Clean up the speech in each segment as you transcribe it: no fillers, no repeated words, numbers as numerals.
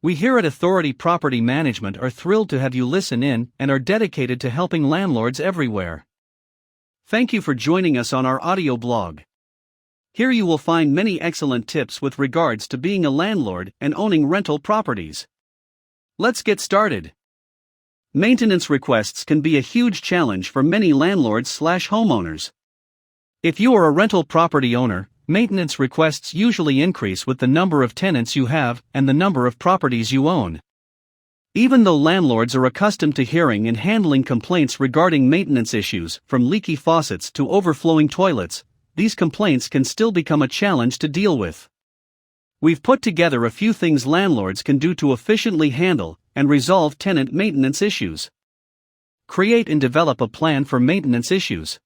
We here at Authority Property Management are thrilled to have you listen in and are dedicated to helping landlords everywhere. Thank you for joining us on our audio blog. Here you will find many excellent tips with regards to being a landlord and owning rental properties. Let's get started. Maintenance requests can be a huge challenge for many landlords/homeowners. If you are a rental property owner, maintenance requests usually increase with the number of tenants you have and the number of properties you own. Even though landlords are accustomed to hearing and handling complaints regarding maintenance issues, from leaky faucets to overflowing toilets, these complaints can still become a challenge to deal with. We've put together a few things landlords can do to efficiently handle and resolve tenant maintenance issues. Create and develop a plan for maintenance issues.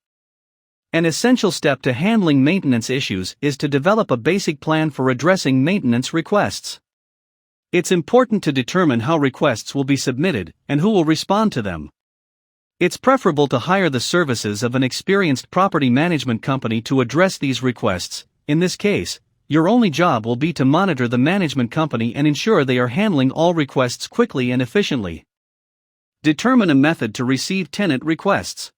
An essential step to handling maintenance issues is to develop a basic plan for addressing maintenance requests. It's important to determine how requests will be submitted and who will respond to them. It's preferable to hire the services of an experienced property management company to address these requests. In this case, your only job will be to monitor the management company and ensure they are handling all requests quickly and efficiently. Determine a method to receive tenant requests.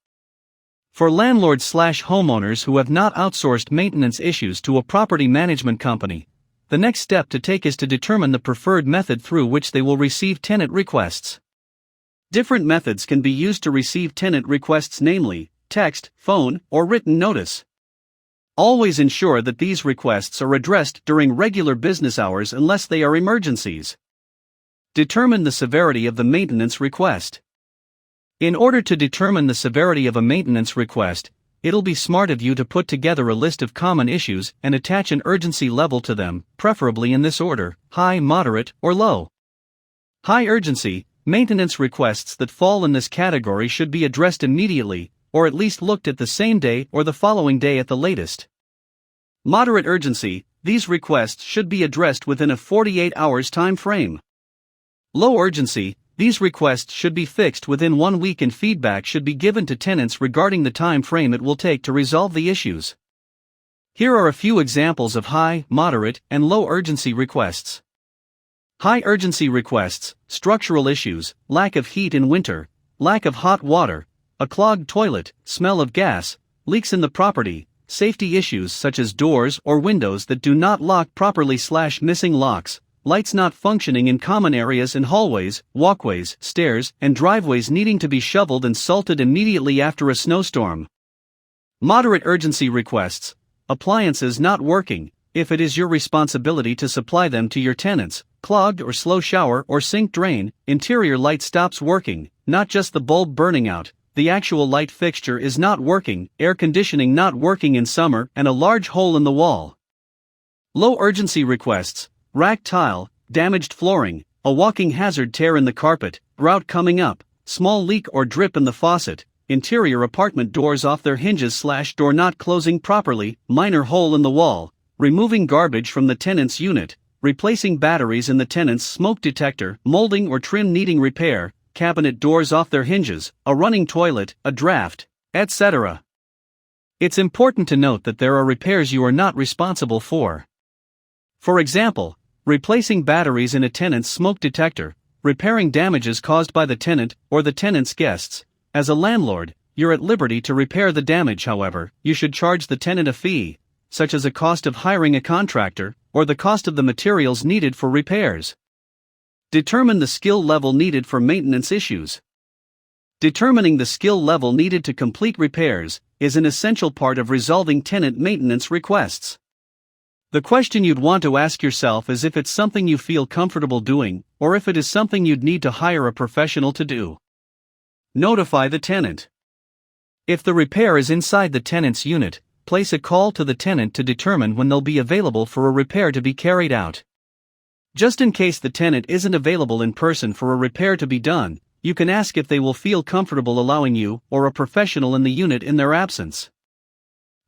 For landlords/homeowners who have not outsourced maintenance issues to a property management company, the next step to take is to determine the preferred method through which they will receive tenant requests. Different methods can be used to receive tenant requests, namely text, phone, or written notice. Always ensure that these requests are addressed during regular business hours unless they are emergencies. Determine the severity of the maintenance request. In order to determine the severity of a maintenance request, it'll be smart of you to put together a list of common issues and attach an urgency level to them, preferably in this order: high, moderate, or low. High urgency, maintenance requests that fall in this category should be addressed immediately, or at least looked at the same day or the following day at the latest. Moderate urgency, these requests should be addressed within a 48 hours time frame. Low urgency, these requests should be fixed within 1 week and feedback should be given to tenants regarding the time frame it will take to resolve the issues. Here are a few examples of high, moderate, and low urgency requests. High urgency requests: structural issues, lack of heat in winter, lack of hot water, a clogged toilet, smell of gas, leaks in the property, safety issues such as doors or windows that do not lock properly/missing locks, lights not functioning in common areas and hallways, walkways, stairs, and driveways needing to be shoveled and salted immediately after a snowstorm. Moderate urgency requests: appliances not working, if it is your responsibility to supply them to your tenants, clogged or slow shower or sink drain, interior light stops working, not just the bulb burning out, the actual light fixture is not working, air conditioning not working in summer, and a large hole in the wall. Low urgency requests: racked tile, damaged flooring, a walking hazard tear in the carpet, grout coming up, small leak or drip in the faucet, interior apartment doors off their hinges/door not closing properly, minor hole in the wall, removing garbage from the tenant's unit, replacing batteries in the tenant's smoke detector, molding or trim needing repair, cabinet doors off their hinges, a running toilet, a draft, etc. It's important to note that there are repairs you are not responsible for. For example, replacing batteries in a tenant's smoke detector, repairing damages caused by the tenant or the tenant's guests. As a landlord, you're at liberty to repair the damage. However, you should charge the tenant a fee, such as a cost of hiring a contractor, or the cost of the materials needed for repairs. Determine the skill level needed for maintenance issues. Determining the skill level needed to complete repairs is an essential part of resolving tenant maintenance requests. The question you'd want to ask yourself is if it's something you feel comfortable doing, or if it is something you'd need to hire a professional to do. Notify the tenant. If the repair is inside the tenant's unit, place a call to the tenant to determine when they'll be available for a repair to be carried out. Just in case the tenant isn't available in person for a repair to be done, you can ask if they will feel comfortable allowing you or a professional in the unit in their absence.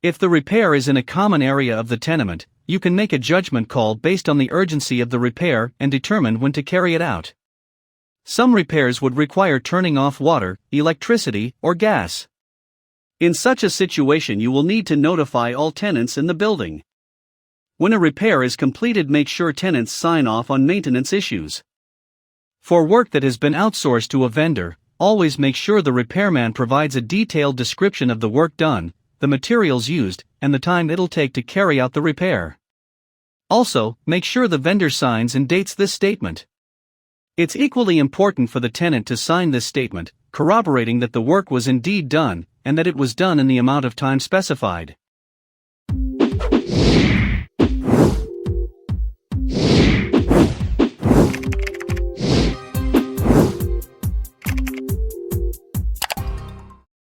If the repair is in a common area of the tenement, you can make a judgment call based on the urgency of the repair and determine when to carry it out. Some repairs would require turning off water, electricity, or gas. In such a situation, you will need to notify all tenants in the building. When a repair is completed, make sure tenants sign off on maintenance issues. For work that has been outsourced to a vendor, always make sure the repairman provides a detailed description of the work done, the materials used, and the time it'll take to carry out the repair. Also, make sure the vendor signs and dates this statement. It's equally important for the tenant to sign this statement, corroborating that the work was indeed done, and that it was done in the amount of time specified.